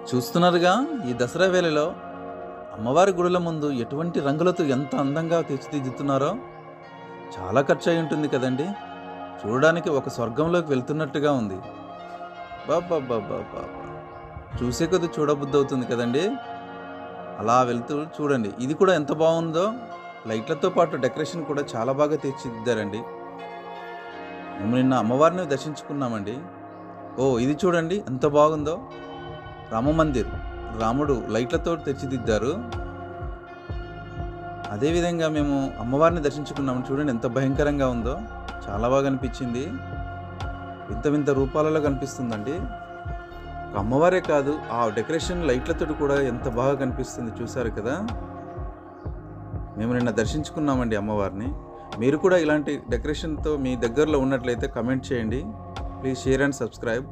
చూస్తున్నారుగా, ఈ దసరా వేళలో అమ్మవారి గుడుల ముందు ఎటువంటి రంగులతో ఎంత అందంగా తీర్చిదిద్దుతున్నారో. చాలా ఖర్చు అయి ఉంటుంది కదండి. చూడడానికి ఒక స్వర్గంలోకి వెళ్తున్నట్టుగా ఉంది. బాబా, చూసే కొద్ది చూడబుద్ధి అవుతుంది కదండి. అలా వెళ్తూ చూడండి, ఇది కూడా ఎంత బాగుందో. లైట్లతో పాటు డెకరేషన్ కూడా చాలా బాగా తీర్చిదిద్దారండి. మేము నిన్న అమ్మవారిని దర్శించుకున్నామండి. ఇది చూడండి ఎంత బాగుందో. రామ మందిర్, రాముడు లైట్లతో తీర్చిదిద్దారు. అదేవిధంగా మేము అమ్మవారిని దర్శించుకున్నాము. చూడండి ఎంత భయంకరంగా ఉందో. చాలా బాగా అనిపించింది. వింత వింత రూపాలలో కనిపిస్తుందండి. ఒక అమ్మవారే కాదు, ఆ డెకరేషన్ లైట్లతో కూడా ఎంత బాగా కనిపిస్తుంది. చూసారు కదా. మేము నిన్న దర్శించుకున్నామండి అమ్మవారిని. మీరు కూడా ఇలాంటి డెకరేషన్తో మీ దగ్గరలో ఉన్నట్లయితే కమెంట్ చేయండి. Please share and subscribe.